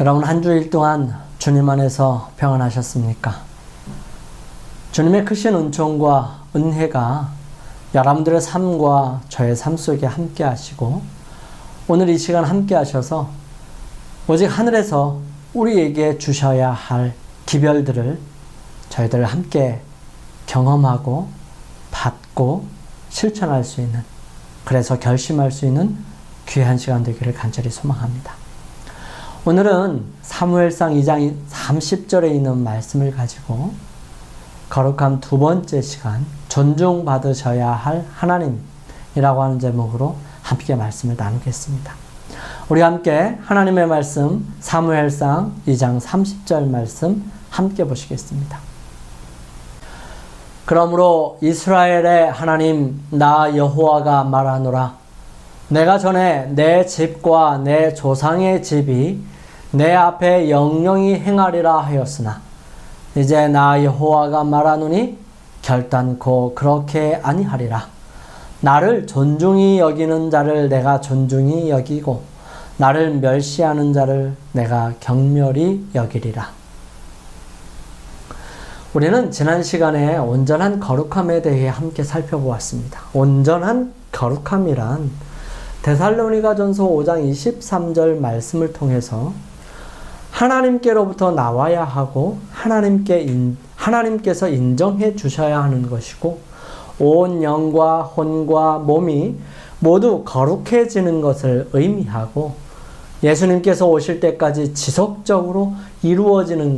여러분 한 주일 동안 주님 안에서 평안하셨습니까? 주님의 크신 은총과 은혜가 여러분들의 삶과 저의 삶 속에 함께 하시고 오늘 이 시간 함께 하셔서 오직 하늘에서 우리에게 주셔야 할 기별들을 저희들 함께 경험하고 받고 실천할 수 있는, 그래서 결심할 수 있는 귀한 시간 되기를 간절히 소망합니다. 오늘은 사무엘상 2장 30절에 있는 말씀을 가지고 거룩함 두 번째 시간, 존중받으셔야 할 하나님이라고 하는 제목으로 함께 말씀을 나누겠습니다. 우리 함께 하나님의 말씀 사무엘상 2장 30절 말씀 함께 보시겠습니다. 그러므로 이스라엘의 하나님 나 여호와가 말하노라. 내가 전에 내 집과 내 조상의 집이 내 앞에 영영히 행하리라 하였으나 이제 나 여호와가 말하노니 결단코 그렇게 아니하리라. 나를 존중히 여기는 자를 내가 존중히 여기고 나를 멸시하는 자를 내가 경멸히 여기리라. 우리는 지난 시간에 온전한 거룩함에 대해 함께 살펴보았습니다. 온전한 거룩함이란 데살로니가전서 5장 23절 말씀을 통해서 하나님께로부터 나와야 하고 하나님께서 인정해 주셔야 하는 것이고 온 영과 혼과 몸이 모두 거룩해지는 것을 의미하고 예수님께서 오실 때까지 지속적으로 이루어지는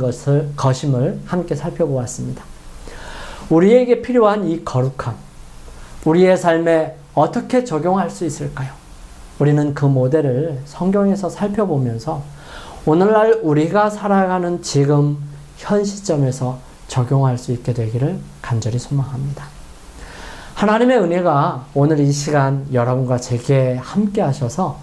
것임을 함께 살펴보았습니다. 우리에게 필요한 이 거룩함, 우리의 삶에 어떻게 적용할 수 있을까요? 우리는 그 모델을 성경에서 살펴보면서 오늘날 우리가 살아가는 지금 현 시점에서 적용할 수 있게 되기를 간절히 소망합니다. 하나님의 은혜가 오늘 이 시간 여러분과 제게 함께 하셔서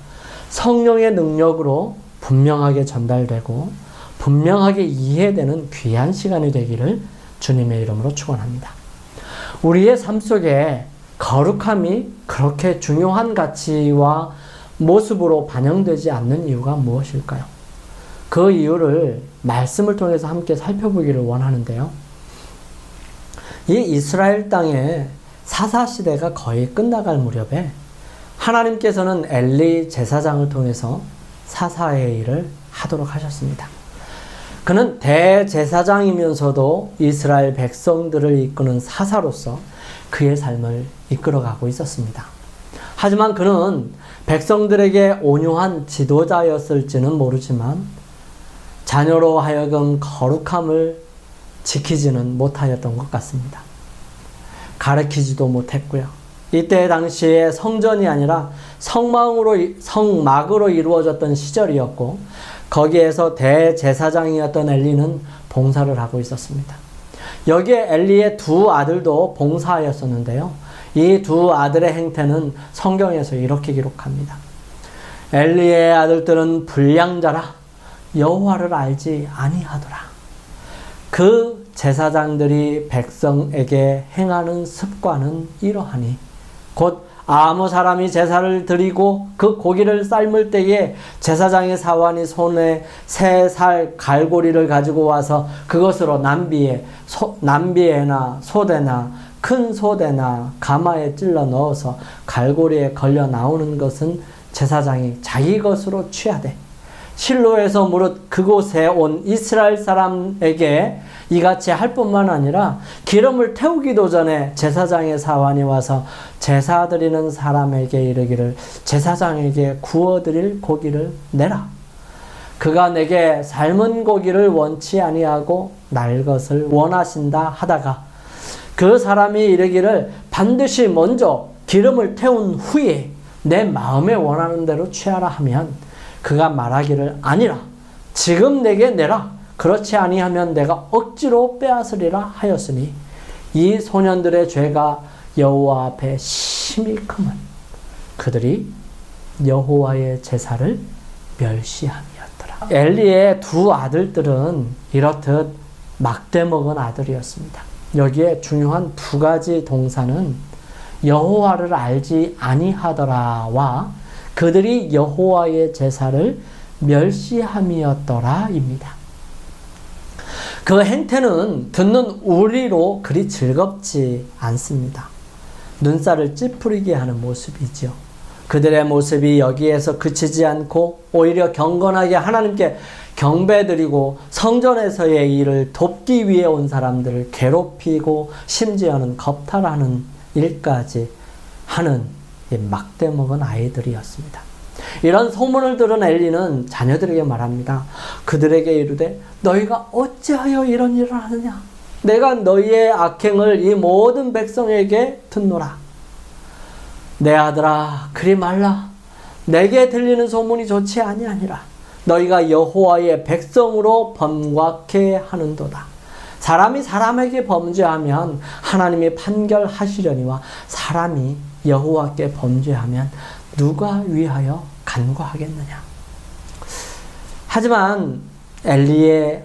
성령의 능력으로 분명하게 전달되고 분명하게 이해되는 귀한 시간이 되기를 주님의 이름으로 축원합니다. 우리의 삶 속에 거룩함이 그렇게 중요한 가치와 모습으로 반영되지 않는 이유가 무엇일까요? 그 이유를 말씀을 통해서 함께 살펴보기를 원하는데요. 이 이스라엘 땅에 사사시대가 거의 끝나갈 무렵에 하나님께서는 엘리 제사장을 통해서 사사의 일을 하도록 하셨습니다. 그는 대제사장이면서도 이스라엘 백성들을 이끄는 사사로서 그의 삶을 이끌어가고 있었습니다. 하지만 그는 백성들에게 온유한 지도자였을지는 모르지만 자녀로 하여금 거룩함을 지키지는 못하였던 것 같습니다. 가르치지도 못했고요. 이때 당시에 성전이 아니라 성막으로 이루어졌던 시절이었고 거기에서 대제사장이었던 엘리는 봉사를 하고 있었습니다. 여기에 엘리의 두 아들도 봉사하였었는데요. 이 두 아들의 행태는 성경에서 이렇게 기록합니다. 엘리의 아들들은 불량자라 여호와를 알지 아니하더라. 그 제사장들이 백성에게 행하는 습관은 이러하니 곧 아무 사람이 제사를 드리고 그 고기를 삶을 때에 제사장의 사환이 손에 세 살 갈고리를 가지고 와서 그것으로 남비에나 소대나 큰 소대나 가마에 찔러 넣어서 갈고리에 걸려 나오는 것은 제사장이 자기 것으로 취하되 실로에서 무릇 그곳에 온 이스라엘 사람에게 이같이 할 뿐만 아니라 기름을 태우기도 전에 제사장의 사환이 와서 제사 드리는 사람에게 이르기를 제사장에게 구워드릴 고기를 내라. 그가 내게 삶은 고기를 원치 아니하고 날 것을 원하신다 하다가 그 사람이 이르기를 반드시 먼저 기름을 태운 후에 내 마음에 원하는 대로 취하라 하면 그가 말하기를 아니라 지금 내게 내라. 그렇지 아니하면 내가 억지로 빼앗으리라 하였으니 이 소년들의 죄가 여호와 앞에 심히 크면 그들이 여호와의 제사를 멸시함이었더라. 엘리의 두 아들들은 이렇듯 막대먹은 아들이었습니다. 여기에 중요한 두 가지 동사는 여호와를 알지 아니하더라와 그들이 여호와의 제사를 멸시함이었더라입니다. 그 행태는 듣는 우리로 그리 즐겁지 않습니다. 눈살을 찌푸리게 하는 모습이죠. 그들의 모습이 여기에서 그치지 않고 오히려 경건하게 하나님께 경배드리고 성전에서의 일을 돕기 위해 온 사람들을 괴롭히고 심지어는 겁탈하는 일까지 하는 막대먹은 아이들이었습니다. 이런 소문을 들은 엘리는 자녀들에게 말합니다. 그들에게 이르되 너희가 어찌하여 이런 일을 하느냐? 내가 너희의 악행을 이 모든 백성에게 듣노라. 내 아들아 그리 말라. 내게 들리는 소문이 좋지 아니하니라. 너희가 여호와의 백성으로 범죄케 하는도다. 사람이 사람에게 범죄하면 하나님이 판결하시려니와 사람이 여호와께 범죄하면 누가 위하여 간과하겠느냐. 하지만 엘리의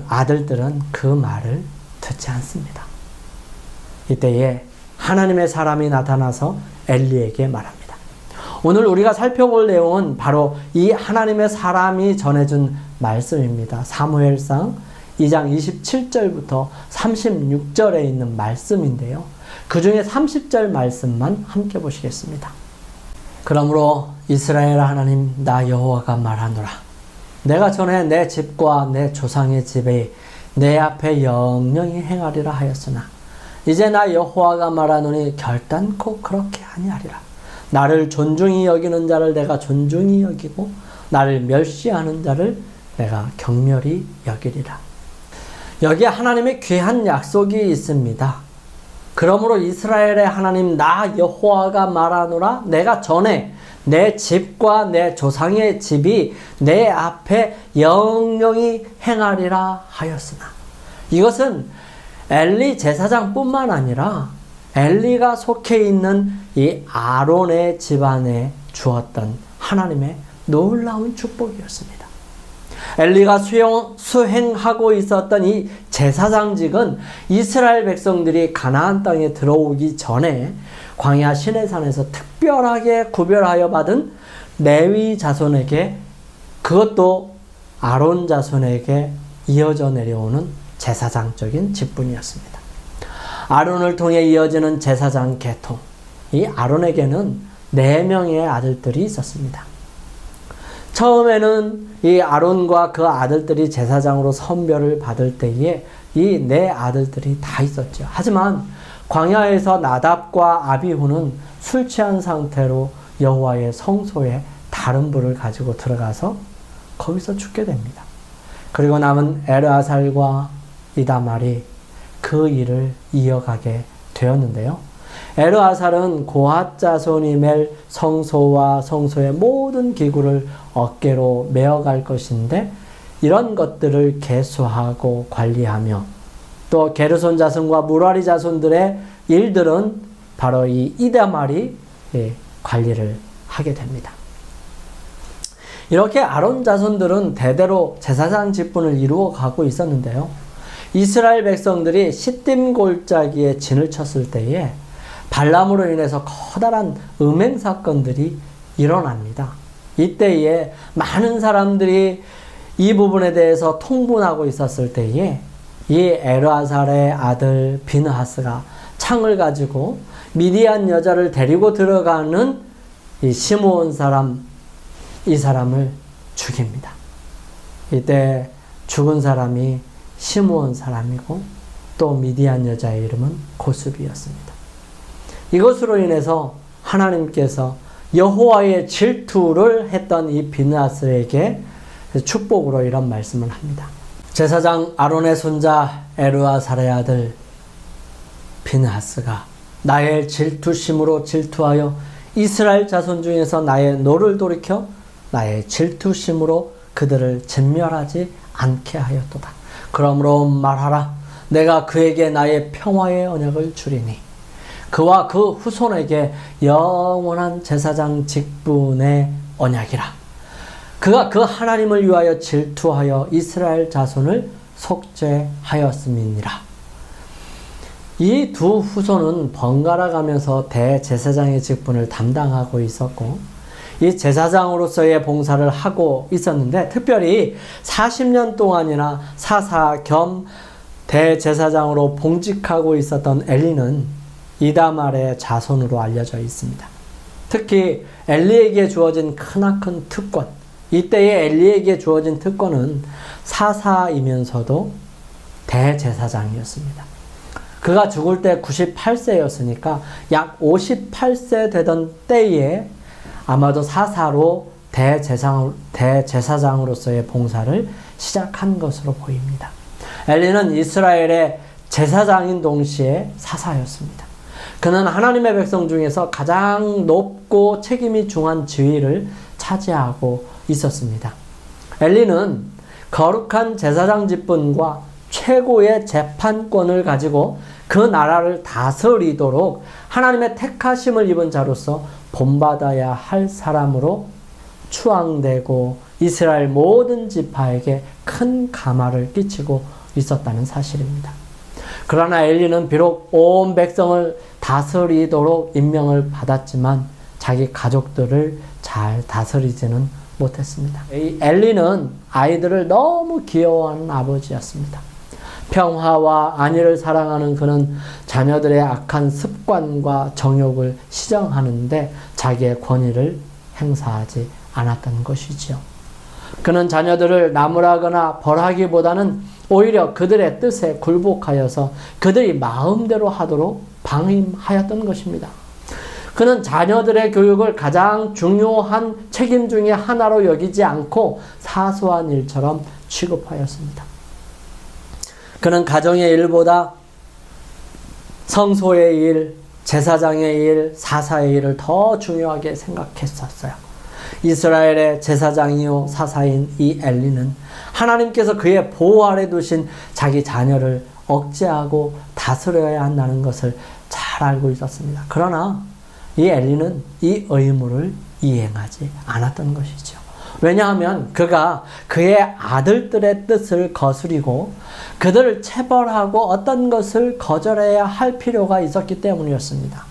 아들들은 그 말을 듣지 않습니다. 이때에 하나님의 사람이 나타나서 엘리에게 말합니다. 오늘 우리가 살펴볼 내용은 바로 이 하나님의 사람이 전해준 말씀입니다. 사무엘상 2장 27절부터 36절에 있는 말씀인데요. 그 중에 30절 말씀만 함께 보시겠습니다. 그러므로 이스라엘 하나님 나 여호와가 말하노라. 내가 전에 내 집과 내 조상의 집에 내 앞에 영영히 행하리라 하였으나 이제 나 여호와가 말하노니 결단코 그렇게 아니하리라. 나를 존중히 여기는 자를 내가 존중히 여기고 나를 멸시하는 자를 내가 경멸히 여기리라. 여기에 하나님의 귀한 약속이 있습니다. 그러므로 이스라엘의 하나님 나 여호와가 말하노라. 내가 전에 내 집과 내 조상의 집이 내 앞에 영영히 행하리라 하였으나, 이것은 엘리 제사장뿐만 아니라 엘리가 속해 있는 이 아론의 집안에 주었던 하나님의 놀라운 축복이었습니다. 엘리가 수행하고 있었던 이 제사장직은 이스라엘 백성들이 가나안 땅에 들어오기 전에 광야 시내산에서 특별하게 구별하여 받은 레위 자손에게, 그것도 아론 자손에게 이어져 내려오는 제사장적인 직분이었습니다. 아론을 통해 이어지는 제사장 계통, 이 아론에게는 4명의 아들들이 있었습니다. 처음에는 이 아론과 그 아들들이 제사장으로 선별을 받을 때에 이 4 아들들이 다 있었죠. 하지만 광야에서 나답과 아비후는 술 취한 상태로 여호와의 성소에 다른 불을 가지고 들어가서 거기서 죽게 됩니다. 그리고 남은 엘르아살과 이다말이 그 일을 이어가게 되었는데요. 엘르아살은 고핫 자손이 맬 성소와 성소의 모든 기구를 어깨로 메어갈 것인데, 이런 것들을 계수하고 관리하며 또 게르손 자손과 무라리 자손들의 일들은 바로 이 이다말이 관리를 하게 됩니다. 이렇게 아론 자손들은 대대로 제사장 직분을 이루어 가고 있었는데요. 이스라엘 백성들이 시딤 골짜기에 진을 쳤을 때에 발람으로 인해서 커다란 음행 사건들이 일어납니다. 이때에 많은 사람들이 이 부분에 대해서 통분하고 있었을 때에 이 엘르아살의 아들 비느하스가 창을 가지고 미디안 여자를 데리고 들어가는 이 시므온 사람, 이 사람을 죽입니다. 이때 죽은 사람이 시므온 사람이고 또 미디안 여자의 이름은 고수비였습니다. 이것으로 인해서 하나님께서 여호와의 질투를 했던 이 비느하스에게 축복으로 이런 말씀을 합니다. 제사장 아론의 손자 엘르아살의 아들 비느하스가 나의 질투심으로 질투하여 이스라엘 자손 중에서 나의 노를 돌이켜 나의 질투심으로 그들을 진멸하지 않게 하였도다. 그러므로 말하라. 내가 그에게 나의 평화의 언약을 주리니 그와 그 후손에게 영원한 제사장 직분의 언약이라. 그가 그 하나님을 위하여 질투하여 이스라엘 자손을 속죄하였음이니라. 이 두 후손은 번갈아 가면서 대제사장의 직분을 담당하고 있었고, 이 제사장으로서의 봉사를 하고 있었는데, 특별히 40년 동안이나 사사 겸 대제사장으로 봉직하고 있었던 엘리는 이다말의 자손으로 알려져 있습니다. 특히 엘리에게 주어진 크나큰 특권, 이때의 엘리에게 주어진 특권은 사사이면서도 대제사장이었습니다. 그가 죽을 때 98세였으니까 약 58세 되던 때에 아마도 사사로 대제사장으로서의 봉사를 시작한 것으로 보입니다. 엘리는 이스라엘의 제사장인 동시에 사사였습니다. 그는 하나님의 백성 중에서 가장 높고 책임이 중한 지위를 차지하고 있었습니다. 엘리는 거룩한 제사장 직분과 최고의 재판권을 가지고 그 나라를 다스리도록 하나님의 택하심을 입은 자로서 본받아야 할 사람으로 추앙되고 이스라엘 모든 지파에게 큰 감화를 끼치고 있었다는 사실입니다. 그러나 엘리는 비록 온 백성을 다스리도록 임명을 받았지만 자기 가족들을 잘 다스리지는 못했습니다. 이 엘리는 아이들을 너무 귀여워하는 아버지였습니다. 평화와 안위를 사랑하는 그는 자녀들의 악한 습관과 정욕을 시정하는데 자기의 권위를 행사하지 않았던 것이지요. 그는 자녀들을 나무라거나 벌하기보다는 오히려 그들의 뜻에 굴복하여서 그들이 마음대로 하도록 방임하였던 것입니다. 그는 자녀들의 교육을 가장 중요한 책임 중에 하나로 여기지 않고 사소한 일처럼 취급하였습니다. 그는 가정의 일보다 성소의 일, 제사장의 일, 사사의 일을 더 중요하게 생각했었어요. 이스라엘의 제사장이요 사사인 이 엘리는 하나님께서 그의 보호 아래 두신 자기 자녀를 억제하고 다스려야 한다는 것을 잘 알고 있었습니다. 그러나 이 엘리는 이 의무를 이행하지 않았던 것이죠. 왜냐하면 그가 그의 아들들의 뜻을 거스리고 그들을 체벌하고 어떤 것을 거절해야 할 필요가 있었기 때문이었습니다.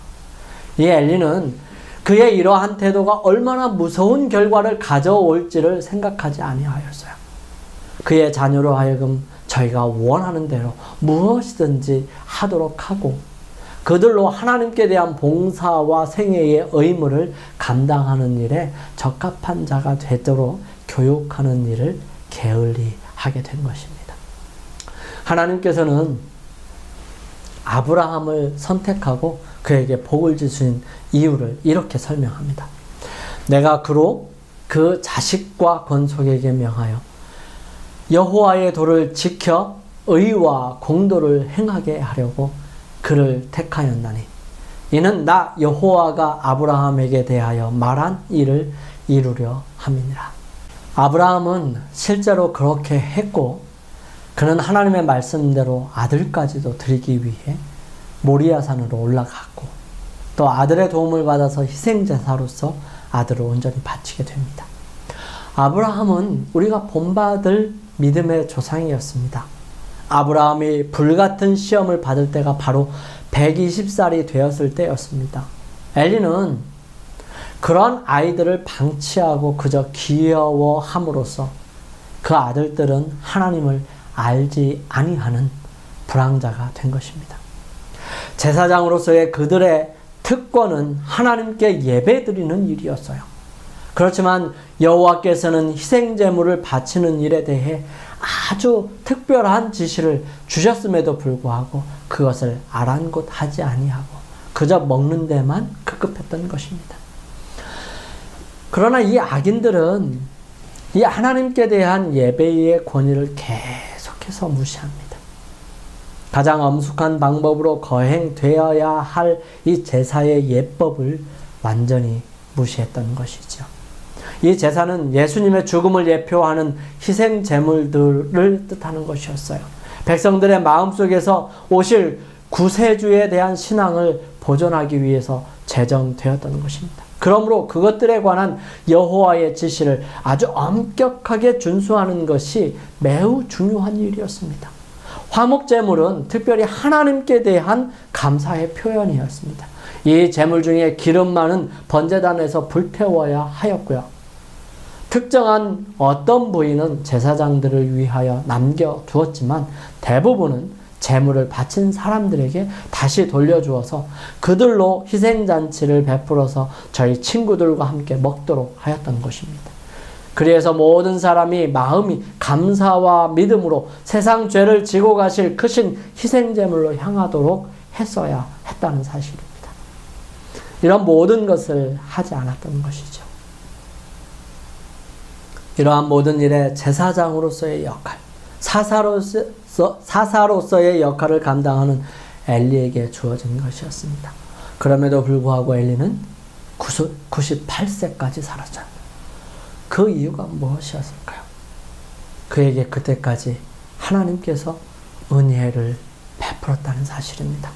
이 엘리는 그의 이러한 태도가 얼마나 무서운 결과를 가져올지를 생각하지 아니하였어요. 그의 자녀로 하여금 저희가 원하는 대로 무엇이든지 하도록 하고 그들로 하나님께 대한 봉사와 생애의 의무를 감당하는 일에 적합한 자가 되도록 교육하는 일을 게을리하게 된 것입니다. 하나님께서는 아브라함을 선택하고 그에게 복을 주신 이유를 이렇게 설명합니다. 내가 그로 그 자식과 건속에게 명하여 여호와의 도를 지켜 의와 공도를 행하게 하려고 그를 택하였나니 이는 나 여호와가 아브라함에게 대하여 말한 일을 이루려 함이니라. 아브라함은 실제로 그렇게 했고 그는 하나님의 말씀대로 아들까지도 드리기 위해 모리아산으로 올라갔고 또 아들의 도움을 받아서 희생제사로서 아들을 온전히 바치게 됩니다. 아브라함은 우리가 본받을 믿음의 조상이었습니다. 아브라함이 불같은 시험을 받을 때가 바로 120살이 되었을 때였습니다. 엘리는 그런 아이들을 방치하고 그저 귀여워함으로써 그 아들들은 하나님을 알지 아니하는 불황자가 된 것입니다. 제사장으로서의 그들의 특권은 하나님께 예배드리는 일이었어요. 그렇지만 여호와께서는 희생제물을 바치는 일에 대해 아주 특별한 지시를 주셨음에도 불구하고 그것을 아랑곳하지 아니하고 그저 먹는 데만 급급했던 것입니다. 그러나 이 악인들은 이 하나님께 대한 예배의 권위를 계속해서 무시합니다. 가장 엄숙한 방법으로 거행되어야 할 이 제사의 예법을 완전히 무시했던 것이죠. 이 제사는 예수님의 죽음을 예표하는 희생 제물들을 뜻하는 것이었어요. 백성들의 마음속에서 오실 구세주에 대한 신앙을 보존하기 위해서 제정되었던 것입니다. 그러므로 그것들에 관한 여호와의 지시를 아주 엄격하게 준수하는 것이 매우 중요한 일이었습니다. 화목제물은 특별히 하나님께 대한 감사의 표현이었습니다. 이 제물 중에 기름 많은 번제단에서 불태워야 하였고요. 특정한 어떤 부위는 제사장들을 위하여 남겨두었지만 대부분은 제물을 바친 사람들에게 다시 돌려주어서 그들로 희생잔치를 베풀어서 저희 친구들과 함께 먹도록 하였던 것입니다. 그래서 모든 사람이 마음이 감사와 믿음으로 세상 죄를 지고 가실 크신 희생제물로 향하도록 했어야 했다는 사실입니다. 이런 모든 것을 하지 않았던 것이죠. 이러한 모든 일에 제사장으로서의 역할, 사사로서의 역할을 감당하는 엘리에게 주어진 것이었습니다. 그럼에도 불구하고 엘리는 98세까지 살았죠. 그 이유가 무엇이었을까요? 그에게 그때까지 하나님께서 은혜를 베풀었다는 사실입니다.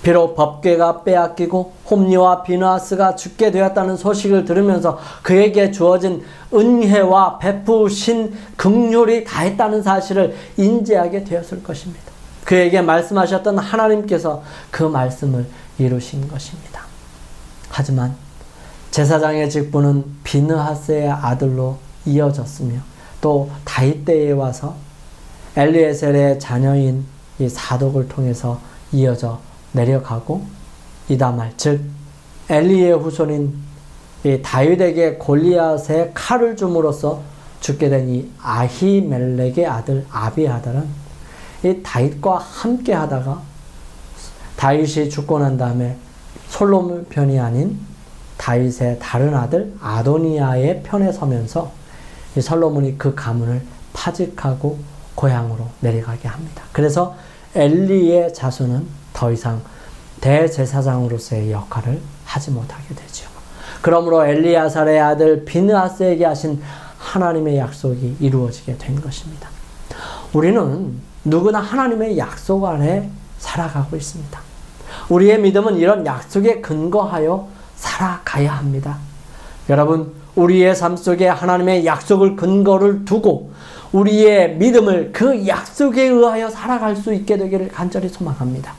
비록 법궤가 빼앗기고 홈리와 비느하스가 죽게 되었다는 소식을 들으면서 그에게 주어진 은혜와 베푸신 긍휼이 다했다는 사실을 인지하게 되었을 것입니다. 그에게 말씀하셨던 하나님께서 그 말씀을 이루신 것입니다. 하지만 제사장의 직분은 비느하스의 아들로 이어졌으며 또 다윗 때에 와서 엘리에셀의 자녀인 이 사독을 통해서 이어져 내려가고 이다말 즉 엘리의 후손인 이 다윗에게 골리앗의 칼을 줌으로써 죽게 된 이 아히멜렉의 아들 아비아달은 이 다윗과 함께 하다가 다윗이 죽고 난 다음에 솔로몬 편이 아닌 다윗의 다른 아들 아도니아의 편에 서면서 이 솔로몬이 그 가문을 파직하고 고향으로 내려가게 합니다. 그래서 엘리의 자손은 더 이상 대제사장으로서의 역할을 하지 못하게 되죠. 그러므로 엘리야살의 아들 비느하스에게 하신 하나님의 약속이 이루어지게 된 것입니다. 우리는 누구나 하나님의 약속 안에 살아가고 있습니다. 우리의 믿음은 이런 약속에 근거하여 살아가야 합니다. 여러분, 우리의 삶 속에 하나님의 약속을 근거를 두고 우리의 믿음을 그 약속에 의하여 살아갈 수 있게 되기를 간절히 소망합니다.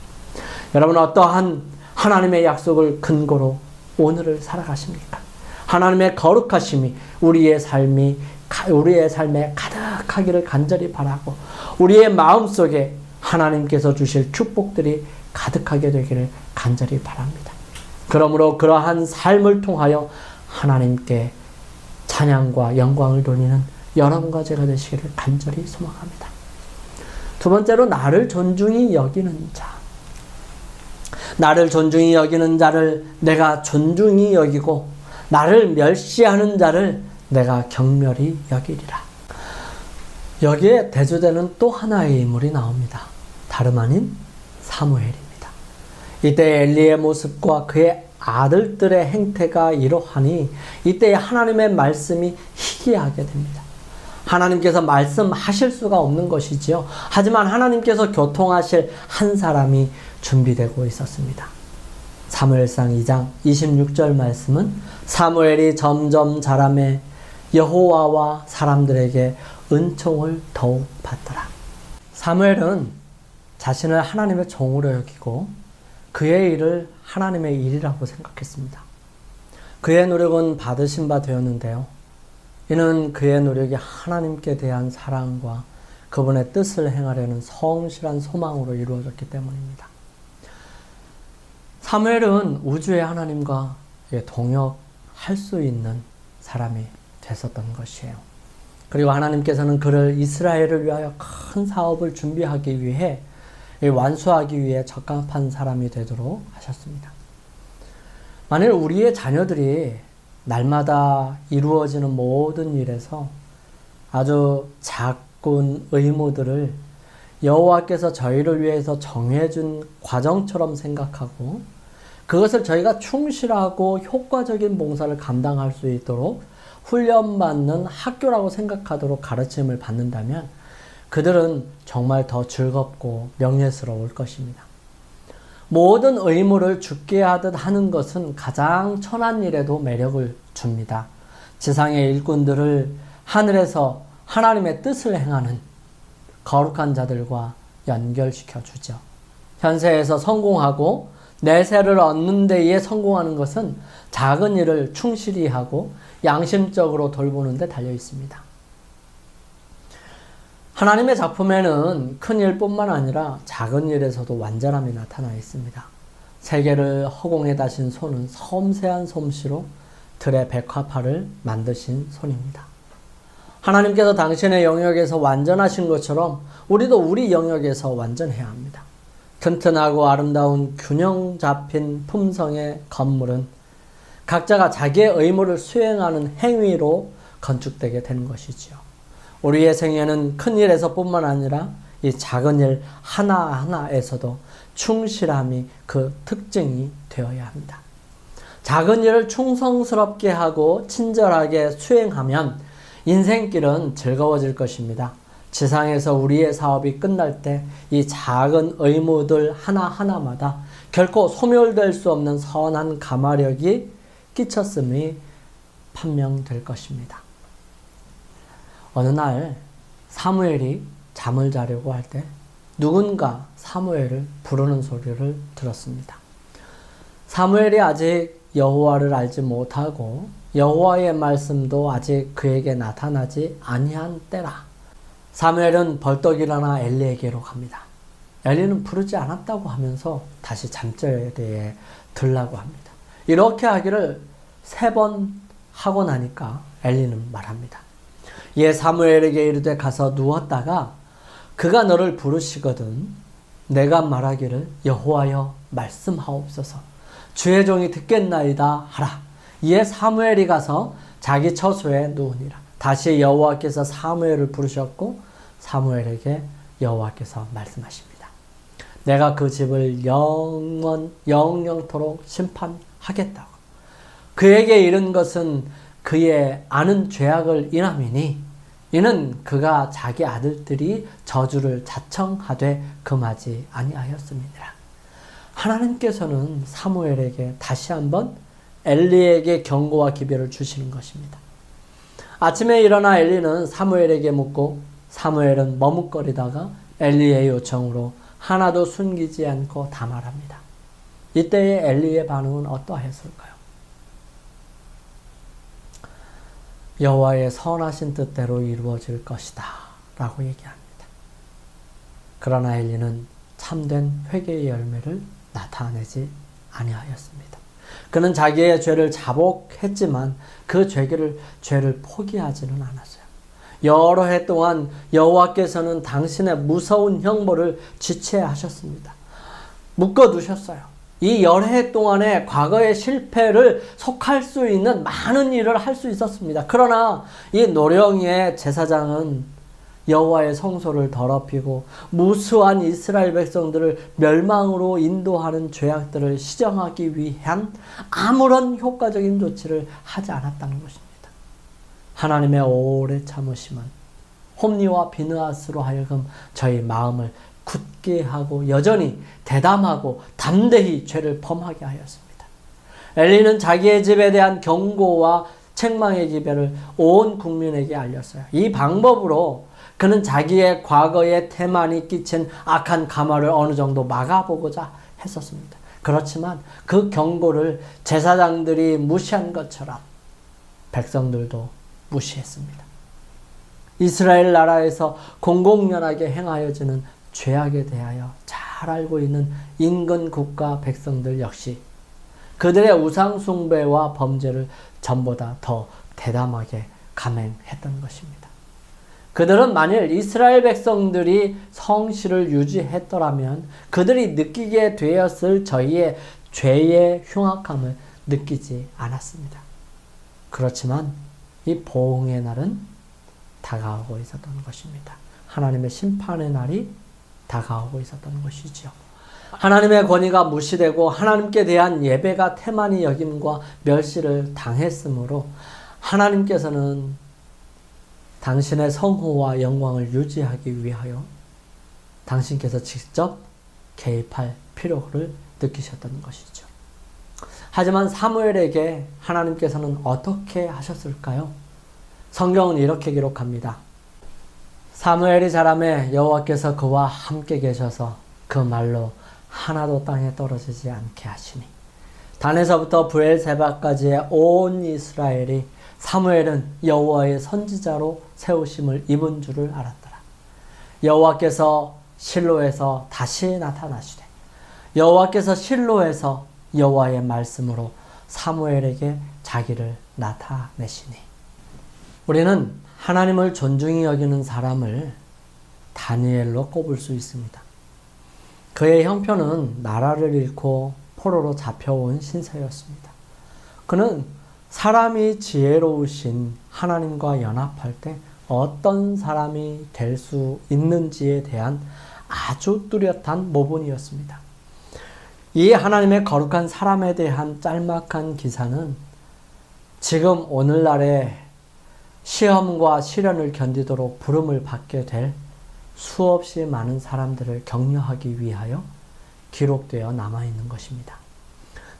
여러분, 어떠한 하나님의 약속을 근거로 오늘을 살아가십니까? 하나님의 거룩하심이 우리의 삶에 가득하기를 간절히 바라고 우리의 마음속에 하나님께서 주실 축복들이 가득하게 되기를 간절히 바랍니다. 그러므로 그러한 삶을 통하여 하나님께 찬양과 영광을 돌리는 여러분과 제가 되시기를 간절히 소망합니다. 두 번째로 나를 존중히 여기는 자. 나를 존중히 여기는 자를 내가 존중히 여기고 나를 멸시하는 자를 내가 경멸히 여기리라. 여기에 대조되는 또 하나의 인물이 나옵니다. 다름 아닌 사무엘입니다. 이때 엘리의 모습과 그의 아들들의 행태가 이러하니 이때 하나님의 말씀이 희귀하게 됩니다. 하나님께서 말씀하실 수가 없는 것이지요. 하지만 하나님께서 교통하실 한 사람이 준비되고 있었습니다. 사무엘상 2장 26절 말씀은 사무엘이 점점 자라매 여호와와 사람들에게 은총을 더욱 받더라. 사무엘은 자신을 하나님의 종으로 여기고 그의 일을 하나님의 일이라고 생각했습니다. 그의 노력은 받으신 바 되었는데요. 이는 그의 노력이 하나님께 대한 사랑과 그분의 뜻을 행하려는 성실한 소망으로 이루어졌기 때문입니다. 사무엘은 우주의 하나님과 동역할 수 있는 사람이 됐었던 것이에요. 그리고 하나님께서는 그를 이스라엘을 위하여 큰 사업을 준비하기 위해 완수하기 위해 적합한 사람이 되도록 하셨습니다. 만일 우리의 자녀들이 날마다 이루어지는 모든 일에서 아주 작은 의무들을 여호와께서 저희를 위해서 정해준 과정처럼 생각하고 그것을 저희가 충실하고 효과적인 봉사를 감당할 수 있도록 훈련받는 학교라고 생각하도록 가르침을 받는다면 그들은 정말 더 즐겁고 명예스러울 것입니다. 모든 의무를 죽게 하듯 하는 것은 가장 천한 일에도 매력을 줍니다. 지상의 일꾼들을 하늘에서 하나님의 뜻을 행하는 거룩한 자들과 연결시켜 주죠. 현세에서 성공하고 내세를 얻는 데에 성공하는 것은 작은 일을 충실히 하고 양심적으로 돌보는 데 달려 있습니다. 하나님의 작품에는 큰 일뿐만 아니라 작은 일에서도 완전함이 나타나 있습니다. 세계를 허공에 다신 손은 섬세한 솜씨로 들의 백화파를 만드신 손입니다. 하나님께서 당신의 영역에서 완전하신 것처럼 우리도 우리 영역에서 완전해야 합니다. 튼튼하고 아름다운 균형 잡힌 품성의 건물은 각자가 자기의 의무를 수행하는 행위로 건축되게 되는 것이지요. 우리의 생애는 큰 일에서 뿐만 아니라 이 작은 일 하나하나에서도 충실함이 그 특징이 되어야 합니다. 작은 일을 충성스럽게 하고 친절하게 수행하면 인생길은 즐거워질 것입니다. 지상에서 우리의 사업이 끝날 때 이 작은 의무들 하나하나마다 결코 소멸될 수 없는 선한 가마력이 끼쳤음이 판명될 것입니다. 어느 날 사무엘이 잠을 자려고 할 때 누군가 사무엘을 부르는 소리를 들었습니다. 사무엘이 아직 여호와를 알지 못하고 여호와의 말씀도 아직 그에게 나타나지 아니한 때라. 사무엘은 벌떡 일어나 엘리에게로 갑니다. 엘리는 부르지 않았다고 하면서 다시 잠자리에 들라고 합니다. 이렇게 하기를 3번 하고 나니까 엘리는 말합니다. 예, 사무엘에게 이르되 가서 누웠다가 그가 너를 부르시거든 내가 말하기를 여호와여 말씀하옵소서 주의 종이 듣겠나이다 하라. 이에 사무엘이 가서 자기 처소에 누우니라. 다시 여호와께서 사무엘을 부르셨고 사무엘에게 여호와께서 말씀하십니다. 내가 그 집을 영영토록 심판하겠다고. 그에게 이른 것은 그의 아는 죄악을 인함이니 이는 그가 자기 아들들이 저주를 자청하되 금하지 아니하였음이니라. 하나님께서는 사무엘에게 다시 한번 엘리에게 경고와 기별을 주시는 것입니다. 아침에 일어나 엘리는 사무엘에게 묻고 사무엘은 머뭇거리다가 엘리의 요청으로 하나도 숨기지 않고 다 말합니다. 이때의 엘리의 반응은 어떠했을까요? 여호와의 선하신 뜻대로 이루어질 것이다 라고 얘기합니다. 그러나 엘리는 참된 회개의 열매를 나타내지 아니하였습니다. 그는 자기의 죄를 자복했지만 그 죄를 포기하지는 않았어요. 여러 해 동안 여호와께서는 당신의 무서운 형벌을 지체하셨습니다. 묶어두셨어요. 이 여러 해 동안의 과거의 실패를 속할 수 있는 많은 일을 할 수 있었습니다. 그러나 이 노령의 제사장은 여호와의 성소를 더럽히고 무수한 이스라엘 백성들을 멸망으로 인도하는 죄악들을 시정하기 위한 아무런 효과적인 조치를 하지 않았다는 것입니다. 하나님의 오래 참으심은 홈리와 비느하스로 하여금 저희 마음을 굳게 하고 여전히 대담하고 담대히 죄를 범하게 하였습니다. 엘리는 자기의 집에 대한 경고와 책망의 기별을 온 국민에게 알렸어요. 이 방법으로 그는 자기의 과거의 태만이 끼친 악한 가마를 어느 정도 막아보고자 했었습니다. 그렇지만 그 경고를 제사장들이 무시한 것처럼 백성들도 무시했습니다. 이스라엘 나라에서 공공연하게 행하여지는 죄악에 대하여 잘 알고 있는 인근 국가 백성들 역시 그들의 우상 숭배와 범죄를 전보다 더 대담하게 감행했던 것입니다. 그들은 만일 이스라엘 백성들이 성실을 유지했더라면 그들이 느끼게 되었을 저희의 죄의 흉악함을 느끼지 않았습니다. 그렇지만 이 보응의 날은 다가오고 있었던 것입니다. 하나님의 심판의 날이 다가오고 있었던 것이죠. 하나님의 권위가 무시되고 하나님께 대한 예배가 태만히 여김과 멸시를 당했으므로 하나님께서는 당신의 성호와 영광을 유지하기 위하여 당신께서 직접 개입할 필요를 느끼셨던 것이죠. 하지만 사무엘에게 하나님께서는 어떻게 하셨을까요? 성경은 이렇게 기록합니다. 사무엘이 자라매 여호와께서 그와 함께 계셔서 그 말로 하나도 땅에 떨어지지 않게 하시니 단에서부터 브엘세바까지의 온 이스라엘이 사무엘은 여호와의 선지자로 세우심을 입은 줄을 알았더라. 여호와께서 실로에서 다시 나타나시되 여호와께서 실로에서 여호와의 말씀으로 사무엘에게 자기를 나타내시니. 우리는 하나님을 존중히 여기는 사람을 다니엘로 꼽을 수 있습니다. 그의 형편은 나라를 잃고 포로로 잡혀온 신세였습니다. 그는 사람이 지혜로우신 하나님과 연합할 때 어떤 사람이 될 수 있는지에 대한 아주 뚜렷한 모본이었습니다. 이 하나님의 거룩한 사람에 대한 짤막한 기사는 지금 오늘날의 시험과 시련을 견디도록 부름을 받게 될 수없이 많은 사람들을 격려하기 위하여 기록되어 남아있는 것입니다.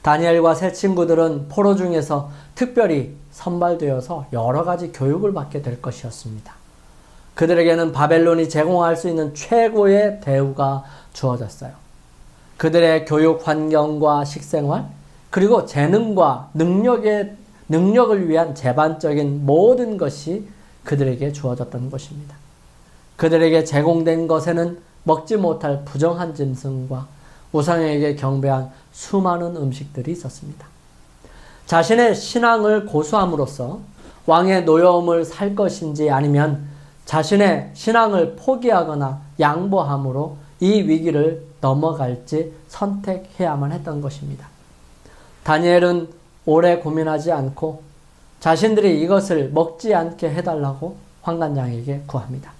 다니엘과 세 친구들은 포로 중에서 특별히 선발되어서 여러 가지 교육을 받게 될 것이었습니다. 그들에게는 바벨론이 제공할 수 있는 최고의 대우가 주어졌어요. 그들의 교육 환경과 식생활, 그리고 재능과 능력을 위한 제반적인 모든 것이 그들에게 주어졌던 것입니다. 그들에게 제공된 것에는 먹지 못할 부정한 짐승과 우상에게 경배한 수많은 음식들이 있었습니다. 자신의 신앙을 고수함으로써 왕의 노여움을 살 것인지 아니면 자신의 신앙을 포기하거나 양보함으로 이 위기를 넘어갈지 선택해야만 했던 것입니다. 다니엘은 오래 고민하지 않고 자신들이 이것을 먹지 않게 해달라고 환관장에게 구합니다.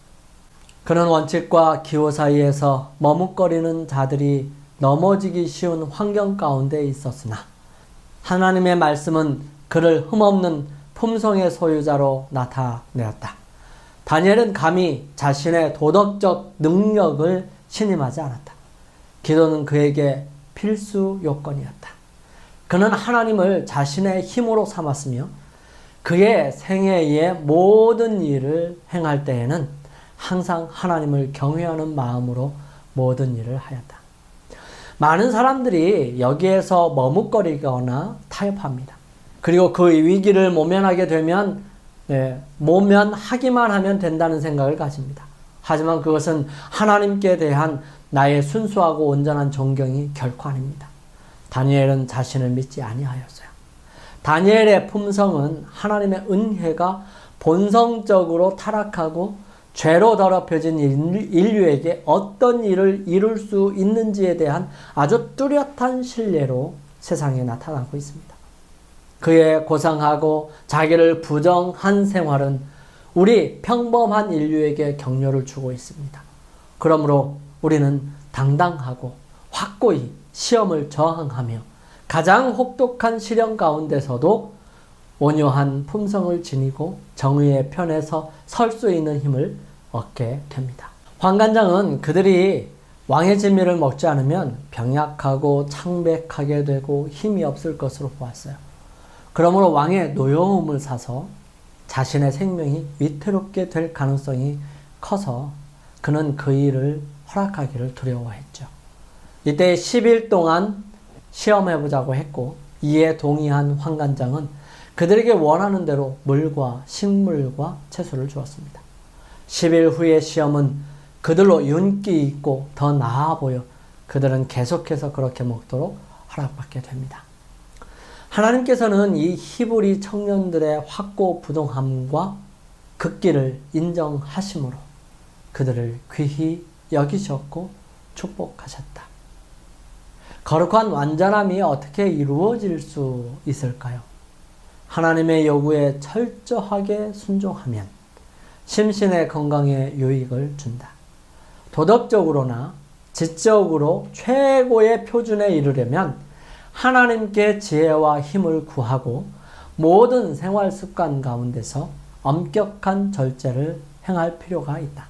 그는 원칙과 기호 사이에서 머뭇거리는 자들이 넘어지기 쉬운 환경 가운데 있었으나 하나님의 말씀은 그를 흠없는 품성의 소유자로 나타내었다. 다니엘은 감히 자신의 도덕적 능력을 신임하지 않았다. 기도는 그에게 필수 요건이었다. 그는 하나님을 자신의 힘으로 삼았으며 그의 생애의 모든 일을 행할 때에는 항상 하나님을 경외하는 마음으로 모든 일을 하였다. 많은 사람들이 여기에서 머뭇거리거나 타협합니다. 그리고 그 위기를 모면하게 되면 모면하기만 하면 된다는 생각을 가집니다. 하지만 그것은 하나님께 대한 나의 순수하고 온전한 존경이 결코 아닙니다. 다니엘은 자신을 믿지 아니하였어요. 다니엘의 품성은 하나님의 은혜가 본성적으로 타락하고 죄로 더럽혀진 인류에게 어떤 일을 이룰 수 있는지에 대한 아주 뚜렷한 신뢰로 세상에 나타나고 있습니다. 그의 고상하고 자기를 부정한 생활은 우리 평범한 인류에게 격려를 주고 있습니다. 그러므로 우리는 당당하고 확고히 시험을 저항하며 가장 혹독한 시련 가운데서도 온유한 품성을 지니고 정의의 편에서 설 수 있는 힘을 얻게 됩니다. 환관장은 그들이 왕의 진미를 먹지 않으면 병약하고 창백하게 되고 힘이 없을 것으로 보았어요. 그러므로 왕의 노여움을 사서 자신의 생명이 위태롭게 될 가능성이 커서 그는 그 일을 허락하기를 두려워했죠. 이때 10일 동안 시험해보자고 했고 이에 동의한 환관장은 그들에게 원하는 대로 물과 식물과 채소를 주었습니다. 10일 후의 시험은 그들로 윤기 있고 더 나아 보여 그들은 계속해서 그렇게 먹도록 허락받게 됩니다. 하나님께서는 이 히브리 청년들의 확고부동함과 극기를 인정하심으로 그들을 귀히 여기셨고 축복하셨다. 거룩한 완전함이 어떻게 이루어질 수 있을까요? 하나님의 요구에 철저하게 순종하면 심신의 건강에 유익을 준다. 도덕적으로나 지적으로 최고의 표준에 이르려면 하나님께 지혜와 힘을 구하고 모든 생활 습관 가운데서 엄격한 절제를 행할 필요가 있다.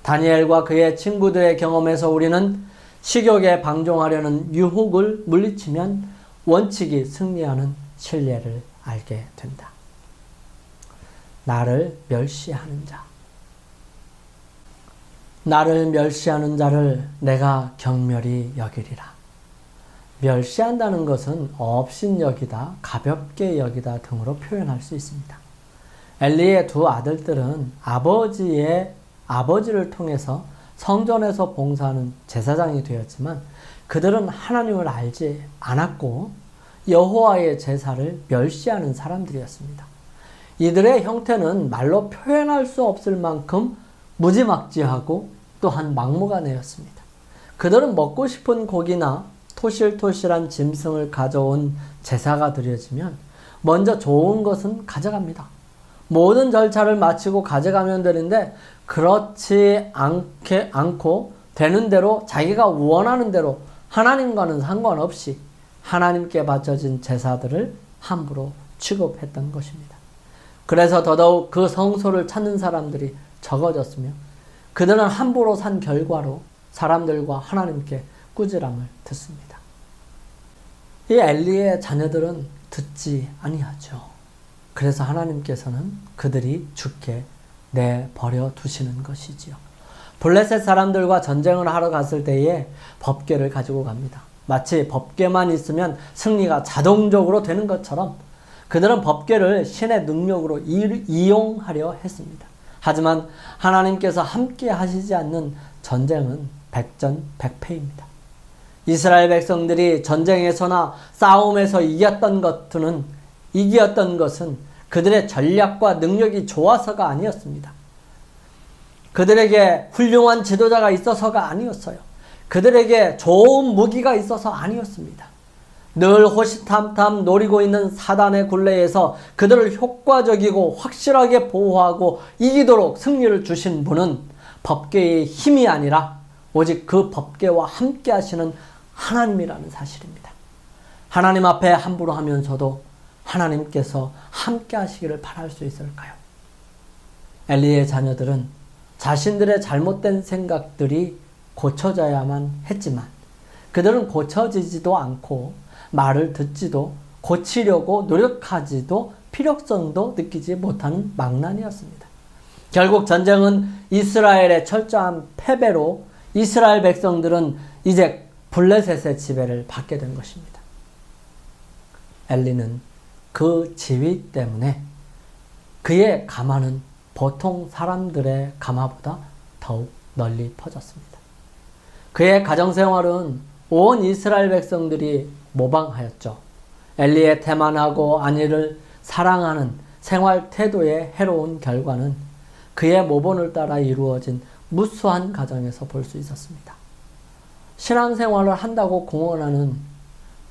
다니엘과 그의 친구들의 경험에서 우리는 식욕에 방종하려는 유혹을 물리치면 원칙이 승리하는 신뢰를 알게 된다. 나를 멸시하는 자. 나를 멸시하는 자를 내가 경멸히 여기리라. 멸시한다는 것은 업신여기다, 가볍게 여기다 등으로 표현할 수 있습니다. 엘리의 두 아들들은 아버지를 통해서 성전에서 봉사하는 제사장이 되었지만 그들은 하나님을 알지 않았고 여호와의 제사를 멸시하는 사람들이었습니다. 이들의 형태는 말로 표현할 수 없을 만큼 무지막지하고 또한 막무가내였습니다. 그들은 먹고 싶은 고기나 토실토실한 짐승을 가져온 제사가 드려지면 먼저 좋은 것은 가져갑니다. 모든 절차를 마치고 가져가면 되는데 그렇지 않고 되는 대로 자기가 원하는 대로 하나님과는 상관없이 하나님께 바쳐진 제사들을 함부로 취급했던 것입니다. 그래서 더더욱 그 성소를 찾는 사람들이 적어졌으며 그들은 함부로 산 결과로 사람들과 하나님께 꾸지람을 듣습니다. 이 엘리의 자녀들은 듣지 아니하죠. 그래서 하나님께서는 그들이 죽게 내버려 두시는 것이지요. 블레셋 사람들과 전쟁을 하러 갔을 때에 법궤를 가지고 갑니다. 마치 법궤만 있으면 승리가 자동적으로 되는 것처럼 그들은 법궤를 신의 능력으로 이용하려 했습니다. 하지만 하나님께서 함께 하시지 않는 전쟁은 백전백패입니다. 이스라엘 백성들이 전쟁에서나 싸움에서 이겼던 것은 그들의 전략과 능력이 좋아서가 아니었습니다. 그들에게 훌륭한 지도자가 있어서가 아니었어요. 그들에게 좋은 무기가 있어서 아니었습니다. 늘 호시탐탐 노리고 있는 사단의 굴레에서 그들을 효과적이고 확실하게 보호하고 이기도록 승리를 주신 분은 법궤의 힘이 아니라 오직 그 법궤와 함께 하시는 하나님이라는 사실입니다. 하나님 앞에 함부로 하면서도 하나님께서 함께 하시기를 바랄 수 있을까요? 엘리의 자녀들은 자신들의 잘못된 생각들이 고쳐져야만 했지만 그들은 고쳐지지도 않고 말을 듣지도 고치려고 노력하지도 필요성도 느끼지 못하는 망난이었습니다. 결국 전쟁은 이스라엘의 철저한 패배로 이스라엘 백성들은 이제 블레셋의 지배를 받게 된 것입니다. 엘리는 그 지위 때문에 그의 가마는 보통 사람들의 가마보다 더욱 널리 퍼졌습니다. 그의 가정생활은 온 이스라엘 백성들이 모방하였죠. 엘리의 태만하고 안위를 사랑하는 생활 태도의 해로운 결과는 그의 모본을 따라 이루어진 무수한 가정에서 볼 수 있었습니다. 신앙생활을 한다고 공언하는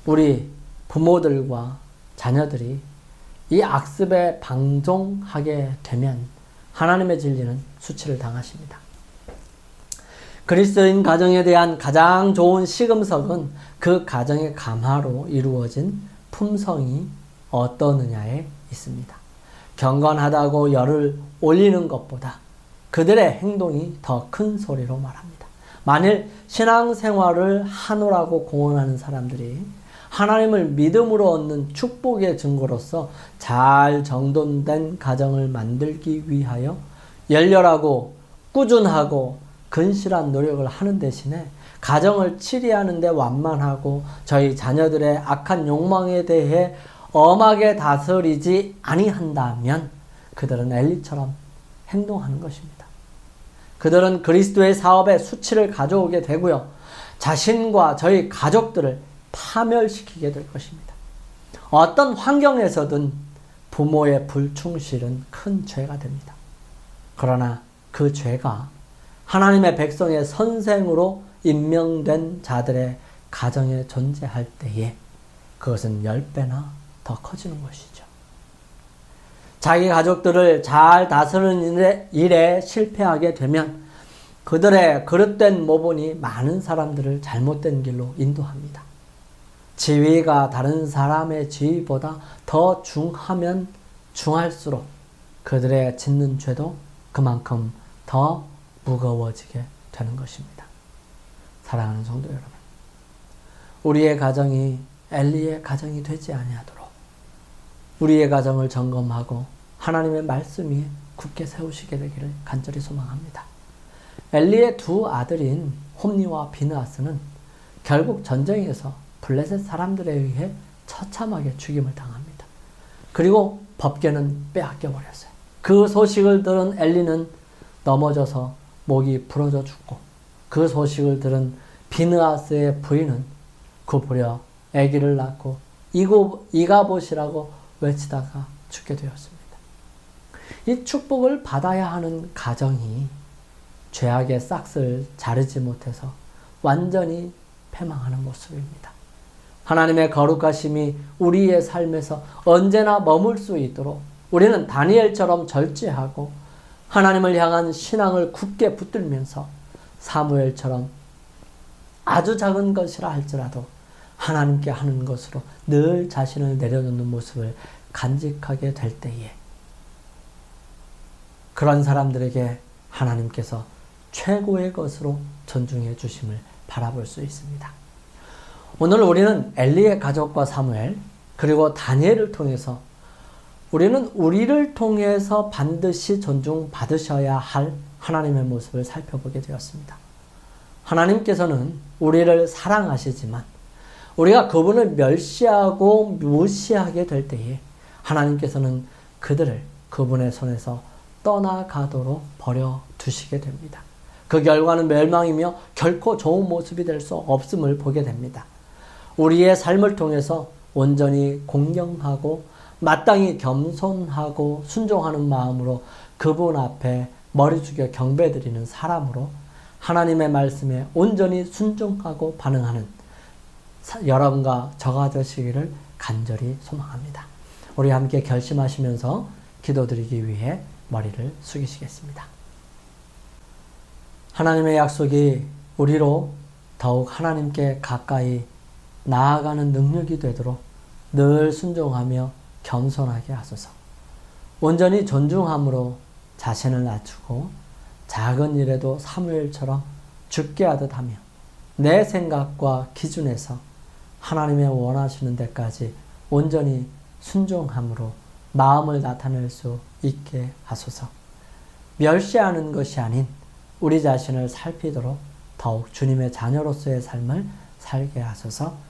우리 부모들과 자녀들이 이 악습에 방종하게 되면 하나님의 진리는 수치를 당하십니다. 그리스도인 가정에 대한 가장 좋은 시금석은 그 가정의 감화로 이루어진 품성이 어떠느냐에 있습니다. 경건하다고 열을 올리는 것보다 그들의 행동이 더 큰 소리로 말합니다. 만일 신앙생활을 하노라고 공언하는 사람들이 하나님을 믿음으로 얻는 축복의 증거로서 잘 정돈된 가정을 만들기 위하여 열렬하고 꾸준하고 근실한 노력을 하는 대신에 가정을 치리하는 데 완만하고 저희 자녀들의 악한 욕망에 대해 엄하게 다스리지 아니한다면 그들은 엘리처럼 행동하는 것입니다. 그들은 그리스도의 사업에 수치를 가져오게 되고요. 자신과 저희 가족들을 파멸시키게 될 것입니다. 어떤 환경에서든 부모의 불충실은 큰 죄가 됩니다. 그러나 그 죄가 하나님의 백성의 선생으로 임명된 자들의 가정에 존재할 때에 그것은 10배나 더 커지는 것이죠. 자기 가족들을 잘 다스리는 일에 실패하게 되면 그들의 그릇된 모본이 많은 사람들을 잘못된 길로 인도합니다. 지위가 다른 사람의 지위보다 더 중하면 중할수록 그들의 짓는 죄도 그만큼 더 무거워지게 되는 것입니다. 사랑하는 성도 여러분, 우리의 가정이 엘리의 가정이 되지 아니하도록 우리의 가정을 점검하고 하나님의 말씀 위에 굳게 세우시게 되기를 간절히 소망합니다. 엘리의 두 아들인 홈니와 비느하스는 결국 전쟁에서 블레셋 사람들에 의해 처참하게 죽임을 당합니다. 그리고 법궤는 빼앗겨 버렸어요. 그 소식을 들은 엘리는 넘어져서 목이 부러져 죽고, 그 소식을 들은 비느하스의 부인은 굽으려 아기를 낳고 이가봇이라고 외치다가 죽게 되었습니다. 이 축복을 받아야 하는 가정이 죄악의 싹을 자르지 못해서 완전히 패망하는 모습입니다. 하나님의 거룩하심이 우리의 삶에서 언제나 머물 수 있도록 우리는 다니엘처럼 절제하고 하나님을 향한 신앙을 굳게 붙들면서 사무엘처럼 아주 작은 것이라 할지라도 하나님께 하는 것으로 늘 자신을 내려놓는 모습을 간직하게 될 때에 그런 사람들에게 하나님께서 최고의 것으로 존중해 주심을 바라볼 수 있습니다. 오늘 우리는 엘리의 가족과 사무엘 그리고 다니엘을 통해서 우리는 우리를 통해서 반드시 존중받으셔야 할 하나님의 모습을 살펴보게 되었습니다. 하나님께서는 우리를 사랑하시지만 우리가 그분을 멸시하고 무시하게 될 때에 하나님께서는 그들을 그분의 손에서 떠나가도록 버려두시게 됩니다. 그 결과는 멸망이며 결코 좋은 모습이 될 수 없음을 보게 됩니다. 우리의 삶을 통해서 온전히 공경하고 마땅히 겸손하고 순종하는 마음으로 그분 앞에 머리 숙여 경배드리는 사람으로 하나님의 말씀에 온전히 순종하고 반응하는 여러분과 저가 되시기를 간절히 소망합니다. 우리 함께 결심하시면서 기도드리기 위해 머리를 숙이시겠습니다. 하나님의 약속이 우리로 더욱 하나님께 가까이 나아가는 능력이 되도록 늘 순종하며 겸손하게 하소서. 온전히 존중함으로 자신을 낮추고 작은 일에도 사무엘처럼 죽게 하듯 하며 내 생각과 기준에서 하나님의 원하시는 데까지 온전히 순종함으로 마음을 나타낼 수 있게 하소서. 멸시하는 것이 아닌 우리 자신을 살피도록 더욱 주님의 자녀로서의 삶을 살게 하소서.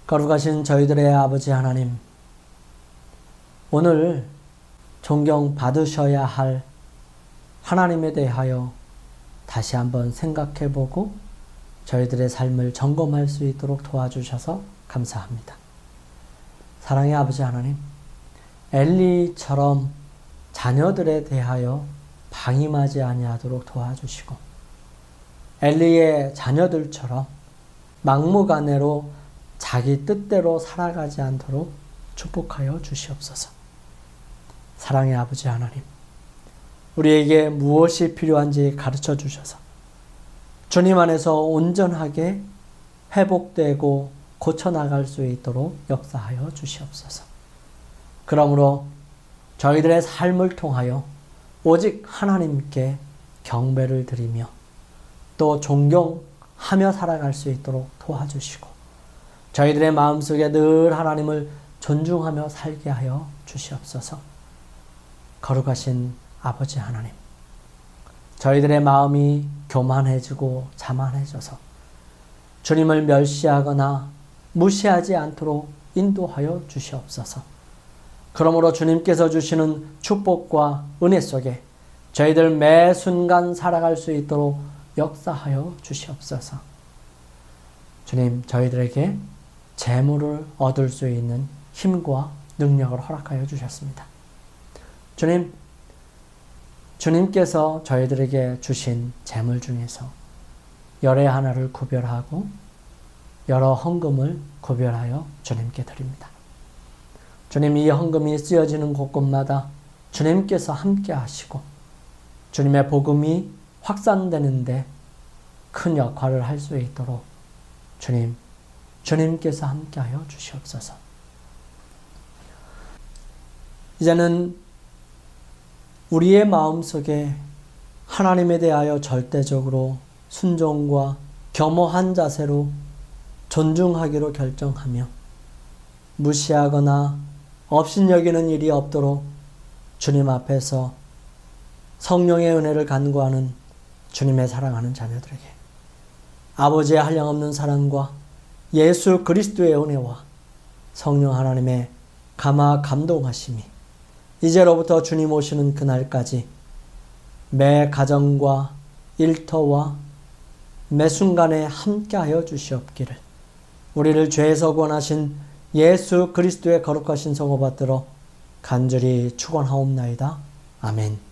거룩하신 저희들의 아버지 하나님, 오늘 존경받으셔야 할 하나님에 대하여 다시 한번 생각해보고 저희들의 삶을 점검할 수 있도록 도와주셔서 감사합니다. 사랑의 아버지 하나님, 엘리처럼 자녀들에 대하여 방임하지 아니하도록 도와주시고 엘리의 자녀들처럼 막무가내로 자기 뜻대로 살아가지 않도록 축복하여 주시옵소서. 사랑의 아버지 하나님, 우리에게 무엇이 필요한지 가르쳐 주셔서 주님 안에서 온전하게 회복되고 고쳐나갈 수 있도록 역사하여 주시옵소서. 그러므로 저희들의 삶을 통하여 오직 하나님께 경배를 드리며 또 존경하며 살아갈 수 있도록 도와주시고 저희들의 마음속에 늘 하나님을 존중하며 살게 하여 주시옵소서. 거룩하신 아버지 하나님, 저희들의 마음이 교만해지고 자만해져서 주님을 멸시하거나 무시하지 않도록 인도하여 주시옵소서. 그러므로 주님께서 주시는 축복과 은혜 속에 저희들 매 순간 살아갈 수 있도록 역사하여 주시옵소서. 주님, 저희들에게 재물을 얻을 수 있는 힘과 능력을 허락하여 주셨습니다. 주님, 주님께서 저희들에게 주신 재물 중에서 열의 하나를 구별하고 여러 헌금을 구별하여 주님께 드립니다. 주님, 이 헌금이 쓰여지는 곳곳마다 주님께서 함께 하시고 주님의 복음이 확산되는데 큰 역할을 할 수 있도록 주님께서 함께하여 주시옵소서. 이제는 우리의 마음속에 하나님에 대하여 절대적으로 순종과 겸허한 자세로 존중하기로 결정하며 무시하거나 업신여기는 일이 없도록 주님 앞에서 성령의 은혜를 간구하는 주님의 사랑하는 자녀들에게 아버지의 한량없는 사랑과 예수 그리스도의 은혜와 성령 하나님의 감화 감동하심이 이제로부터 주님 오시는 그날까지 매 가정과 일터와 매 순간에 함께하여 주시옵기를 우리를 죄에서 구원하신 예수 그리스도의 거룩하신 성호 받들어 간절히 축원하옵나이다. 아멘.